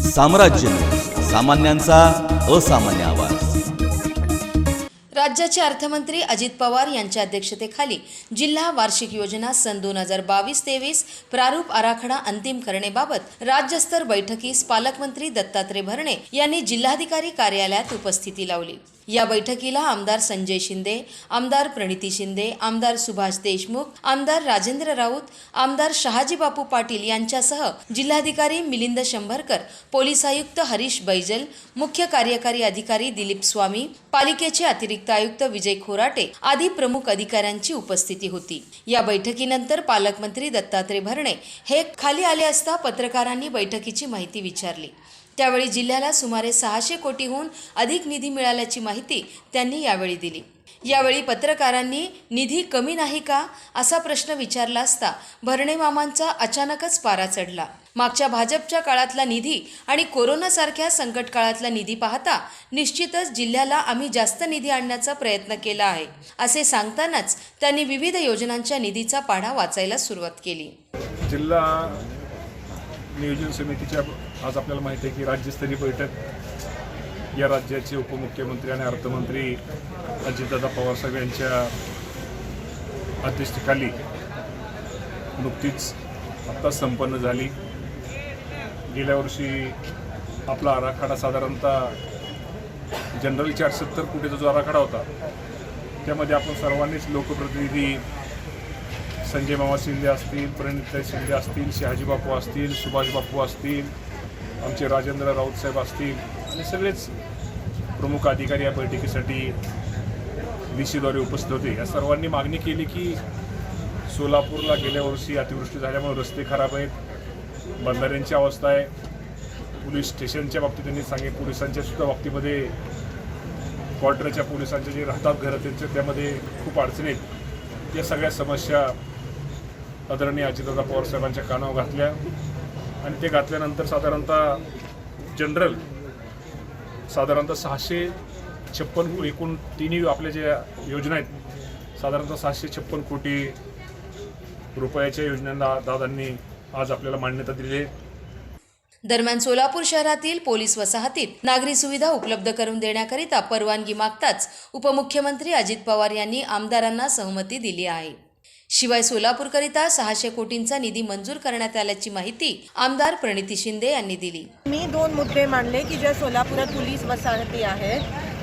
साम्राज्य न्यूज, सामान्यांचा असामान्य आवाज। राज्याचे अर्थमंत्री अजित पवार यांच्या अध्यक्षतेखाली जिल्हा वार्षिक योजना सन 2022-23 प्रारूप आराखडा अंतिम करणेबाबत राज्यस्तर बैठकीस पालकमंत्री दत्तात्रय भरणे यांनी जिल्हाधिकारी कार्यालयात उपस्थिती लावली। या बैठकीला आमदार संजय शिंदे, आमदार प्रणिती शिंदे, आमदार सुभाष देशमुख, आमदार राजेंद्र राऊत, आमदार शहाजी बापू पाटील यांच्यासह जिल्हाधिकारी मिलिंद शंभरकर, पोलीस आयुक्त हरीश बैजल, मुख्य कार्यकारी अधिकारी दिलीप स्वामी, पालिकेचे अतिरिक्त आयुक्त विजय खोराटे आदी प्रमुख अधिकाऱ्यांची उपस्थिती होती। या बैठकीनंतर पालकमंत्री दत्तात्रय भरणे हे खाली आले असता पत्रकारांनी बैठकीची माहिती विचारली। त्यावेळी जिल्ह्याला सुमारे 600 कोटीहून अधिक निधी मिळाल्याची माहिती त्यांनी यावेळी दिली। यावेळी पत्रकारांनी निधी कमी नाही का असा प्रश्न विचारला असता भरणे मामांचा अचानकच पारा चढला। मागच्या भाजपच्या काळातला निधी आणि कोरोनासारख्या संकट काळातला निधी पाहता निश्चितच जिल्ह्याला आम्ही जास्त निधी आणण्याचा प्रयत्न केला आहे असे सांगतानाच त्यांनी विविध योजनांच्या निधीचा पाढा वाचायला सुरुवात केली। जिल्हा नियोजन समितीच्या आज आपल्याला माहिती आहे की राज्यस्तरीय बैठक या राज्याचे उपमुख्यमंत्री आणि अर्थमंत्री अजितदादा पवार साहेब यांच्या अध्यक्षतेखाली नुकतीच आत्ता संपन्न झाली। गेल्या वर्षी आपला आराखडा साधारणतः जनरल 470 कोटीचा जो आराखडा होता त्यामध्ये आपण सर्वांनीच लोकप्रतिनिधी संजय मामा शिंदे असतील, प्रणिती शिंदे असतील, शहाजी बापू असतील, सुभाष बापू असतील, आमचे राजेंद्र राऊत साहेब असतील आणि सगळेच प्रमुख अधिकारी या बैठकीसाठी VC द्वारे उपस्थित होते। या सर्वांनी मागणी केली की सोलापूरला गेल्या वर्षी अतिवृष्टी झाल्यामुळे रस्ते खराब आहेत, बंधाऱ्यांची अवस्था आहे, पोलीस स्टेशनच्या बाबतीत त्यांनी सांगितले, पोलिसांच्या सुद्धा बाबतीमध्ये क्वार्टरच्या पोलिसांचे जे राहतात घरं त्यांच्या त्यामध्ये खूप अडचणी आहेत। या सगळ्या समस्या आदरणीय अजितदादा पवार साहेबांच्या कानावर घातल्या आणि ते घातल्यानंतर साधारणतः जनरल 656 एकूण तिन्ही आपल्या ज्या योजना आहेत साधारणतः 656 कोटी रुपयाच्या योजनांना दादांनी आज आपल्याला मान्यता दिली आहे। दरम्यान सोलापूर शहरातील पोलीस वसाहतीत नागरी सुविधा उपलब्ध करून देण्याकरिता परवानगी मागताच उपमुख्यमंत्री अजित पवार यांनी आमदारांना सहमती दिली आहे। शिवाय सोलापूरकरिता 600 कोटींचा निधी मंजूर करण्यात आल्याची माहिती आमदार प्रणिती शिंदे यांनी दिली। मी 2 मुद्दे मांडले की ज्या सोलापुरात पोलीस वसाहती आहेत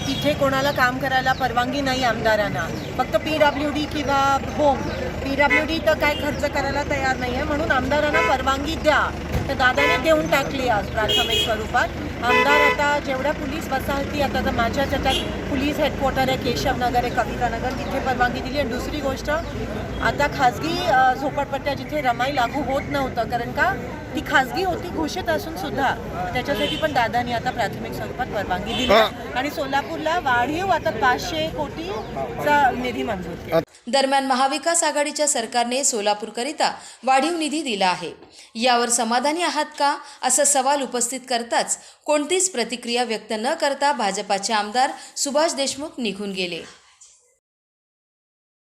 तिथे कोणाला काम करायला परवानगी नाही आमदारांना, फक्त PWD किंवा होम। PWD तर काय खर्च करायला तयार नाही आहे म्हणून आमदारांना परवानगी द्या, तर दादाने देऊन टाकली आज प्राथमिक स्वरूपात। आमदार आता जेवढ्या पोलीस वसाहती आता तर माझ्याच याच्यात पोलीस हेडक्वार्टर आहे, केशवनगर आहे, कवितानगर, तिथे परवानगी दिली। आणि दुसरी गोष्ट आता खाजगी झोपडपट्ट्या जिथे रमाई लागू होत नव्हतं कारण का ती खाजगी होती घोषित असून सुद्धा त्याच्यासाठी पण दादांनी आता प्राथमिक स्वरूपात परवानगी दिली आणि सोलापूरला वाढीव आता 500 कोटीचा निधी मंजूर केला। दरम्यान महाविकास आघाडीच्या सरकारने सोलापूरकरिता वाढीव निधी दिला आहे, यावर समाधानी आहात का असा सवाल उपस्थित करताच कोणतीच प्रतिक्रिया व्यक्त न करता भाजपाचे आमदार सुभाष देशमुख निघून गेले।